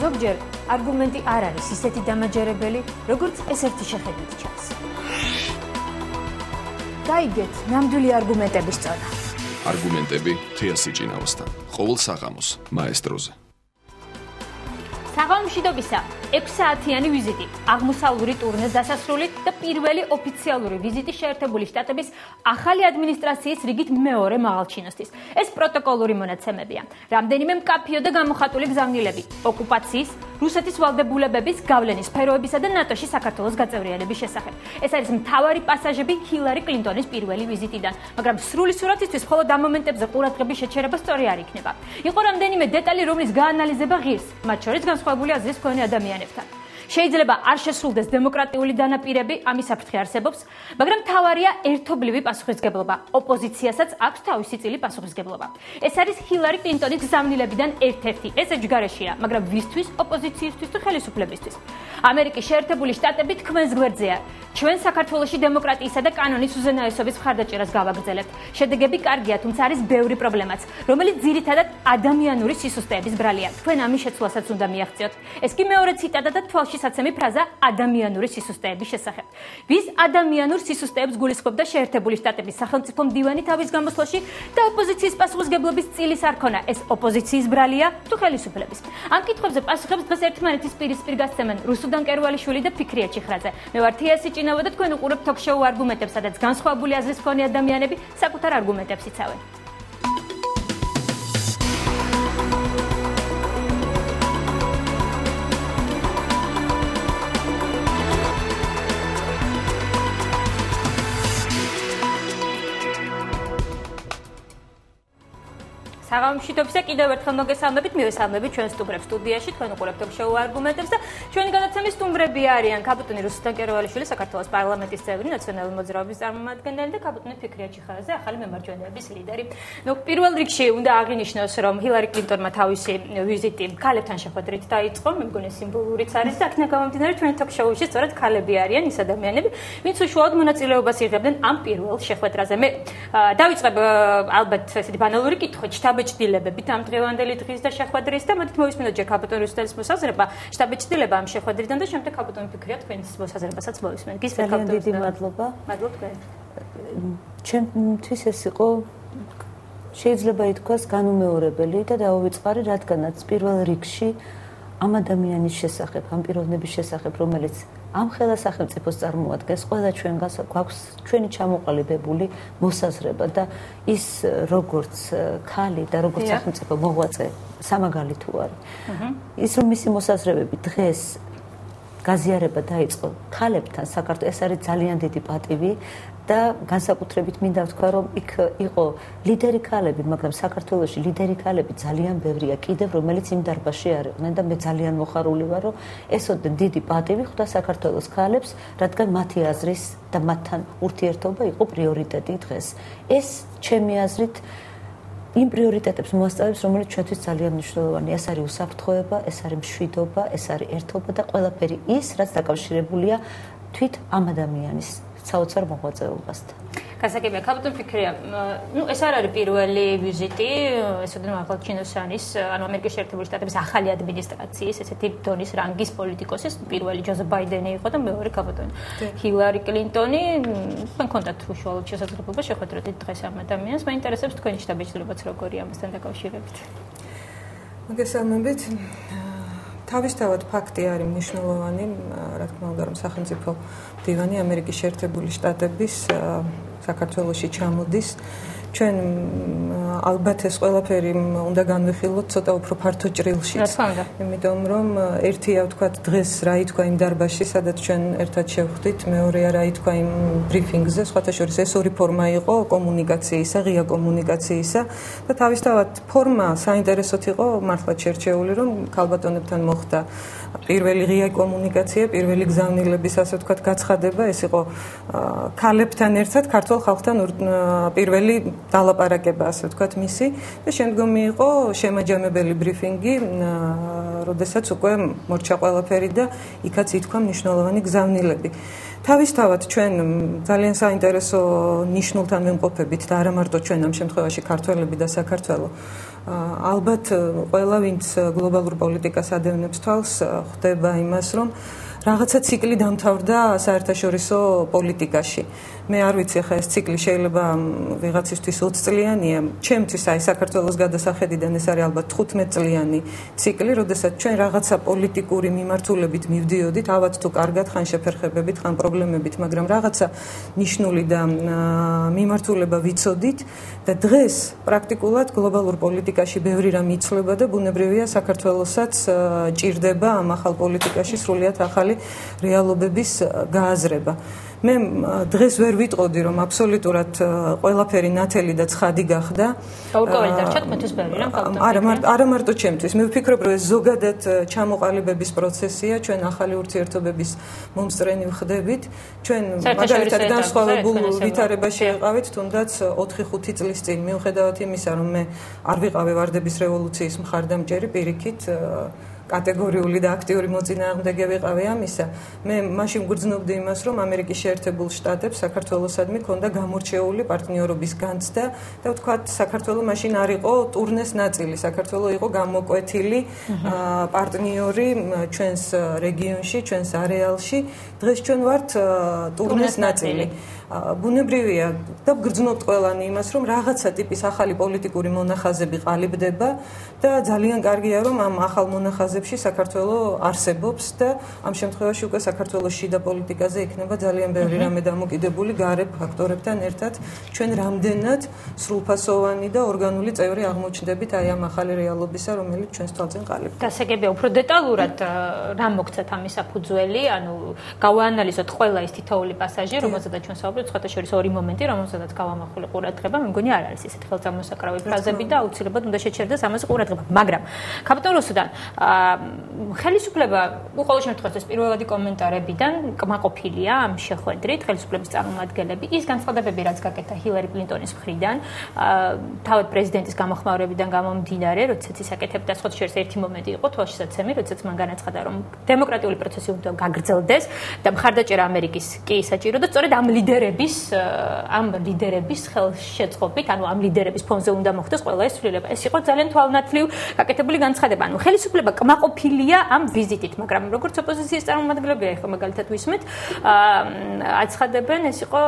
ზოგჯერ არგუმენტი არ არის ისეთი დამაჯერებელი, როგორც ეს ერთი შეხედვით ჩანს. გაიგეთ ნამდვილი არგუმენტების წონა. არგუმენტები თეა სიჭინაოსთან. ყოველ საღამოს მაესტროზე. საღამო მშვიდობისა 6 საათიანი ვიზიტი, აღმოსავლური ტურნეს დასასრულით და პირველი ოფიციალური ვიზიტი შეერთებული შტატების ახალი ადმინისტრაციის რიგით მეორე მაღალჩინოსთვის. ეს პროტოკოლური მონაცემებია. რამდენიმე მკაფიო და გამოხატული გზავნილები, ოკუპაციის, რუსეთის ვალდებულებების, გავლენის სფეროებისა და ნატოში საქართველოს გაწევრიანების შესახებ. ეს არის მთავარი პასაჟები ჰილარი კლინტონის პირველი ვიზიტიდან, მაგრამ სრული სურათისთვის მხოლოდ ამ მომენტებზე ყურადღების შეჩერება სწორი არ იქნება. იყო რამდენიმე დეტალი, რომლის გაანალიზება ღირს, მათ შორის განსხვავებული აზრის მქონე ადამიანებთან. შეიძლება არ შესრულდეს დემოკრატიული დანაპირები, ამის საფრთხე არსებობს, მაგრამ მთავარია ერთობლივი პასუხისგებლობა. ოპოზიციასაც აქვს თავისი წილი პასუხისგებლობა. ეს არის ჰილარი კლინტონის გზავნილებიდან ერთ-ერთი. ეს ეჯგარეშია, მაგრამ ვისთვის, ოპოზიციისთვის თუ ხელისუფლებისთვის. ამერიკის შეერთებული შტატები თქვენს გვერდზეა. ჩვენ საქართველოში დემოკრატიისა და კანონის უზენაესობის მხარდაჭერას გავაგრძელებთ. შედეგები კარგია, თუმცა არის ბევრი პრობლემაც, რომელიც ძირითადად ადამიანური სისუსტეების ბრალია. თქვენ ამის შეცვლასაც უნდა მიაღწიოთ. ეს კი მეორე ციტატა და თვალში საცემი ფრაზა ადამიანური სისუსტეების შესახებ. ვის ადამიანურ სისუსტეებს გულისხმობდა შეერთებული შტატების სახელმწიფო მდივანი თავის გამოსვლაში და ოპოზიციის პასუხისგებლობის წილის არ ქონა, ეს ოპოზიციის ბრალია თუ ხელისუფლების. ამ კითხვებზე პასუხებს დღეს ერთმანეთის პირისპირ გასცემენ რუსუდან კერვალიშვილი და ფიქრია ჩიხრაძე. მე ვარ თეა სიჭინავა და თქვენ უყურებთ თოქ-შოუ არგუმენტებს, სადაც განსხვავებული აზრის მქონე ადამიანები საკუთარ არგუმენტებს იცავენ. საღამო მშვიდობისა კიდევ ერთხელ მოგესალმებით, მივესალმებით ჩვენ სტუდიაში, თქვენ უყურებთ თოქ-შოუ არგუმენტებს და ჩვენი გადაცემის სტუმრები არიან კაპიტანი რუსუდან კერვალიშვილი, საქართველოს პარლამენტის წევრი, ნაციონალური მოძრაობის წარმომადგენელი და კაპიტანი ფიქრია ჩიხარაძე, ახალი მემარჯვენეების ლიდერი. პირველ რიგში უნდა აღინიშნოს, რომ ჰილარი კლინტონმა თავისი ვიზიტი ქალებთან შეხვედრით დაიწყო, მე მგონი სიმბოლურიც არის და აქედან გამომდინარე ჩვენი თოქ-შოუში სწორედ ქალები არიან ის ადამიანები, ვინც უშუალოდ მონაწილეობას იღებდნენ ამ პირველ შეხვედრაზე. მე დავიწყებ ალბათ ესეთი ბანალური კითხვით, შტაბ-ჭდილებებით ამ დღევანდელი დღის და შეხვედრის და მოდით მოვისმინოთ ჯერ კაპიტანი რუსუდანის მოსაზრება, შტაბ-ჭდილება ამ შეხვედრიდან და შემდეგ კაპიტანი ფიქრია თქვენს მოსაზრებასაც მოვისმენთ. ძალიან დიდი მადლობა. მადლობ თქვენ. ჩემთვის ეს იყო შეიძლება ითქვას განუმეორებელი და დაუვიწყარი, რადგანაც პირველ რიგში ამ ადამიანის შესახებ, ამ პიროვნების შესახებ, რომელიც ამ ხელა სახელმწიფოს წარმოადგენს, ყველა ჩვენ გვაქვს ჩვენი ჩამოყალიბებული მოსაზრება და ის როგორც ქალი და როგორც სახელმწიფო მოღვაწე სამაგალითო არის. ის რომ მისი მოსაზრებები დღეს გაზიარება დაიწყო ქალებთან საქართველოს, ეს არის ძალიან დიდი პატივი და განსაკუთრებით მინდა ვთქვა, რომ იქ იყო ლიდერი ქალები, მაგრამ საქართველოში ლიდერი ქალები ძალიან ბევრია კიდევ, რომელიც იმ დარბაზში არ იყვნენ და მე ძალიან მოხარული ვარ, რომ ესოდენ დიდი პატივი ხვდა საქართველოს ქალებს, რადგან მათი აზრის და მათთან ურთიერთობა იყო პრიორიტეტი დღეს. ეს ჩემი აზრით იმ პრიორიტეტებს მოასწავებს, რომელიც ჩვენთვის ძალიან მნიშვნელოვანი. ეს არის უსაფრთხოება, ეს არის მშვიდობა, ეს არის ერთობა და ყველაფერი ის, რაც დაკავშირებულია თვით ამ ადამიანის საოცარ მოღვაწეობასთან. გასაგებია, კაპიტანი ფიქრია, ეს არ არის პირველი ვიზიტი, ეს ოდნავ მაღალჩინოსანის, ანუ ამერიკის შეერთებული შტატების ახალი ადმინისტრაციის, ესეთი დონის რანგის პოლიტიკოსის, პირველი ჯოზეფ ბაიდენი იყო და მეორე კაპიტანი ჰილარი კლინტონი. თქვენ კონტაქტ უშუალოდ შესაძლებლობა შეხვედრეთ დღეს ამ ადამიანს. მაინტერესებს თქვენი შტაბ-ჭდილებაც როგორია ამასთან დაკავშირებით. მოგესალმებით. თავისთავად ფაქტი არის მნიშვნელოვანი, რა თქმა უნდა, რომ სახელმწიფო მდივანი ამერიკის შეერთებული შტატების საქართველოში ჩამოდის. ჩვენ ალბათ ეს ყველაფერი უნდა განვიხილოთ ცოტა უფრო ფართო ჭრილშიც. იმიტომ რომ ერთია ვთქვათ დღეს რა ითქვა იმ დარბაზში, სადაც ჩვენ ერთად შევხვდით, მეორეა რა ითქვა იმ ბრიფინგზე, სხვათა შორის ეს ორი ფორმა იყო კომუნიკაციისა, ღია კომუნიკაციისა და თავისთავად ფორმა საინტერესოდ იყო მართლაც შერჩეული, რომ ქალბატონებთან მოხდა პირველი ღია კომუნიკაცია, პირველი გზავნილების, ასე ვთქვათ, გაცხადება, ეს იყო ქალებთან ერთად ქართულ ხალხთან პირველი დალაპარაკება, ასე ვთქვათ, მისი და შემდგომ მიიღო შემაჯამებელი ბრიფინგი, როდესაც უკვე მორჩა ყველაფერი და იქაც ითქვა მნიშვნელოვანი გზავნილები. თავისთავად ჩვენ ძალიან საინტერესო ნიშნულთან ვიმყოფებით და არა მარტო ჩვენ ამ შემთხვევაში ქართველები და საქართველო. ალბათ ყველა ვინც გლობალურ პოლიტიკას ადევნებს თვალს, ხვდება იმას, რომ რაღაცა ციკლი დამთავრდა საერთაშორისო პოლიტიკაში. მე არ ვიცი, ხა ეს ციკლი შეიძლება ვიღაცისთვის 20 წლიანია, ჩემთვის აი საქართველოს გადასახედიდან ეს არის ალბათ 15 წლიანი ციკლი, როდესაც ჩვენ რაღაცა პოლიტიკური მიმართულებით მივდიოდით, ავად თუ კარგად, ხან შეფერხებებით, ხან პრობლემებით, მაგრამ რაღაცა ნიშნული და მიმართულება ვიცოდით და დღეს პრაქტიკულად გლობალურ პოლიტიკაში ბევრი რამ იცვლება და ბუნებრივია საქართველოსაც ჭირდება ამ ახალ პოლიტიკაში სრულიად ახალი რეალობების გააზრება. მე დღეს ვერ ვიტყოდი, რომ აბსოლუტურად ყველაფერი ნათელი და ცხადი გახდა. გაურკვეველი დარჩა თქვენთვის ბევრი რამ ხალხთან. არა მარტო ჩემთვის. მე ვფიქრობ, რომ ეს ზოგადად ჩამოყალიბების პროცესია, ჩვენ ახალი ურთიერთობების მომსწრენი ვხდებით. ჩვენ მაგალითად განსხვავებულ ვითარებაში ვიყავით, თუნდაც 4-5 წლის წინ. მიუხედავად იმისა, რომ მე არ ვიყავი ვარდების რევოლუციის მხარდამჭერი, პირიქით კატეგორიული და აქტიური მოწინააღმდეგე ვიყავი ამისა. მე მაშინ გრძნობდი იმას, რომ ამერიკის შეერთებულ შტატებს საქართველოსადმი ქონდა გამორჩეული პარტნიორობის განცდა და ვთქვათ, საქართველო მაშინ არ იყო ტურნეს ნაწილი, საქართველო იყო გამოკვეთილი პარტნიორი ჩვენს რეგიონში, ჩვენს არეალში. დღეს ჩვენ ვართ ტურნეს ნაწილი. ბუნებრივია და გრძნობთ ყველანი იმას, რომ რაღაცა ტიპის ახალი პოლიტიკური მონახაზები ყალიბდება და ძალიან კარგია, რომ ამ ახალ მონახაზებში საქართველო არსებობს და ამ შემთხვევაში უკვე საქართველოს შიდა პოლიტიკაზე იქნება ძალიან ბევრი რამე დამოკიდებული გარეთ ფაქტორებთან ერთად. ჩვენ რამდენად სრულფასოვანი და ორგანული წევრი აღმოჩნდებით აი ამ ახალი რეალობისა, რომელიც ჩვენს თვალწინ ყალიბდება. გასაგებია უფრო დეტალურად რა მოგცეთ ამის საფუძველი, ანუ გავაანალიზოთ ყველა ის თითოეული პასაჟი, რომელზედაც ჩვენ საუბრობთ, სხვათა შორის ორი მომენტი, რომელზედაც გავამახვილე ყურადღება, მე მგონი არ არის ესეთი ხელწამოსაკრავი ფრაზები და აუცილებლად უნდა შეჩერდეს ამაზე ყურადღება. მაგრამ კაპიტან რუსუდან ხელისუფლება უყორო შემთხვევაში პირველადი კომენტარებიდან კმაყოფილია ამ შეხვედრით, ხელისუფლების წარმომადგენლები, ის განცხადებები, რაც გაკეთა ჰილარი კლინტონის მხრიდან, თავად პრეზიდენტის გამოხმაურებიდან გამომდინარე, როდესაც ის აკეთებდა სხვათა შორის ერთი მომენტი იყო თვალშისაცემი, როდესაც მან განაცხადა, რომ დემოკრატიული პროცესი უნდა გაგრძელდეს და მხარდაჭერა ამერიკის კი საჭირო და სწორედ ამ ლიდერების ხელშეწყობით, ანუ ამ ლიდერების ფონზე უნდა მოხდეს ყველა ეს ცვლილება. ეს იყო ძალიან თვალნათლივ გაკეთებული განცხადება. ანუ ხელისუფლება კმაყოფილია ამ ვიზიტით, მაგრამ როგორც ოპოზიციის წარმომადგენლები ახლა მაგალითად ვისმენთ, აცხადებენ, ეს იყო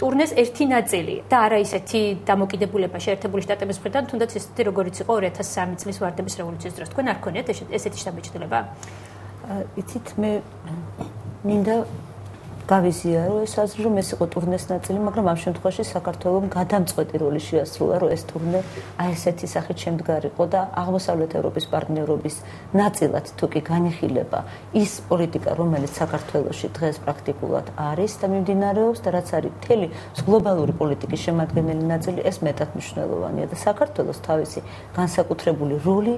ტურნეს ერთი ნაწილი და არა ისეთი დამოკიდებულება შეერთებული შტატების მხრიდან, თუნდაც ისეთი როგორიც იყო 2003 წლის ვარდების რევოლუციის დროს. თქვენ არ გქონიათ ესეთი შთაბეჭდილება? იცით, მე მინდა გავიზიარო ეს აზრი, რომ ეს იყო ტურნეს ნაწილი, მაგრამ ამ შემთხვევაში საქართველოს გადამწყვეტი როლი შეასრულა, რომ ეს ტურნე აი ესეთი სახით შემდგარიყო და აღმოსავლეთ ევროპის პარტნიორობის ნაწილად თუ კი განიხილება ის პოლიტიკა, რომელიც საქართველოში დღეს პრაქტიკულად არის და მიმდინარეობს და რაც არის მთელი გლობალური პოლიტიკის შემადგენელი ნაწილი, ეს მეტად მნიშვნელოვანია და საქართველოს თავისი განსაკუთრებული როლი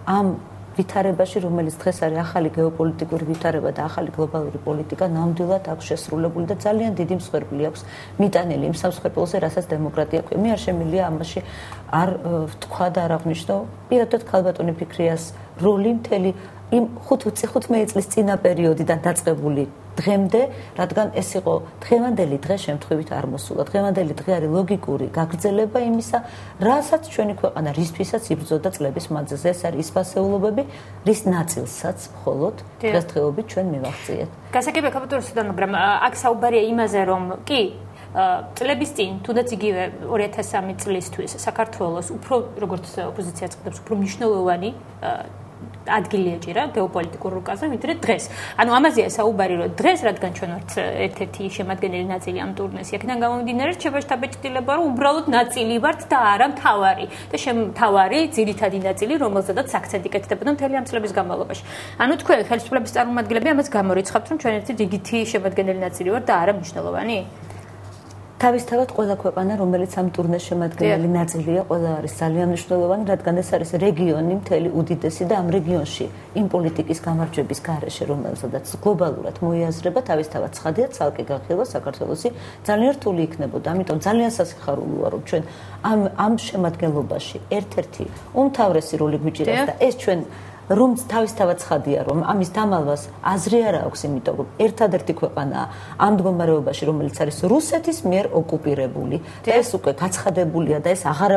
ამ ვითარებაში, რომელიც დღეს არის ახალი გეოპოლიტიკური ვითარება და ახალი გლობალური პოლიტიკა, ნამდვილად აქვს შესრულებული და ძალიან დიდი მსხვერპლი აქვს მიტანილი იმ სამსხვერპლოზე, რასაც დემოკრატია ქვია. მე არ შემიძლია ამაში არ ვთქვა და არ აღვნიშნო პირადად ქალბატონი ფიქრიას როლი მთელი იმ 15 წლის წინა პერიოდიდან დაწყებული დღემდე, რადგან ეს იყო დღევანდელი დღე შემთხვევით არ მოსულა. დღევანდელი დღე არის ლოგიკური გაგრძელება იმისა, რასაც ჩვენი ქვეყანა რისთვისაც იბრძოდა წლების მანძილზე. ეს არის ის ფასეულობები, რის ნაწილსაც მხოლოდ დღესდღეობით ჩვენ მივახციეთ. გასაგებია კაპიტან რუსუდან, მაგრამ აქ საუბარია იმაზე, რომ კი წლების წინ, თუნდაც იგივე 2003 წლისთვის საქართველოს უფრო როგორც ოპოზიცია წოდებს, უფრო მნიშვნელოვანი ადგილი ეჭირა გეოპოლიტიკურ რუკაზე, ვიდრე დღეს. ანუ ამაზეა საუბარი, რომ დღეს, რადგან ჩვენ ვართ ერთ-ერთი შემადგენელი ნაწილი ამ ტურნეს, აქედან გამომდინარე რჩება შთაბეჭდილება, რომ უბრალოდ ნაწილი ვართ და არა მთავარი. და მთავარი, ძირითადი ნაწილი, რომელზედაც აქცენტი კეთდებოდა მთელი ამ წლების განმავლობაში. ანუ თქვენ ხელისუფლების წარმომადგენლები ამას გამორიცხავთ, რომ ჩვენ ერთი რიგითი შემადგენელი ნაწილი ვართ და არა მნიშვნელოვანი? თავისთავად ყველა ქვეყანა, რომელიც ამ ტურნეს შემადგენელი ნაწილია, ყველა არის ძალიან მნიშვნელოვანი, რადგან ეს არის რეგიონი მთელი უდიდესი და ამ რეგიონში იმ პოლიტიკის გამარჯვების გარეშე, რომელსაც გლობალურად მოიაზრება, თავისთავად ცხადია, ცალკე განხილვა საქართველოსი ძალიან რთული იქნებოდა. ამიტომ ძალიან სასიხარულოა, რომ ჩვენ ამ შემადგენლობაში ერთ-ერთი უმთავრესი როლი გვიჭირავს და ეს ჩვენ რომ თავისთავად ცხადია, რომ ამის დამალვას აზრი არ აქვს, იმიტომ რომ ერთადერთი ქვეყანაა ამ მდგომარეობაში, რომელიც არის რუსეთის მიერ ოკუპირებული და ეს უკვე გაცხადებულია და ეს აღარ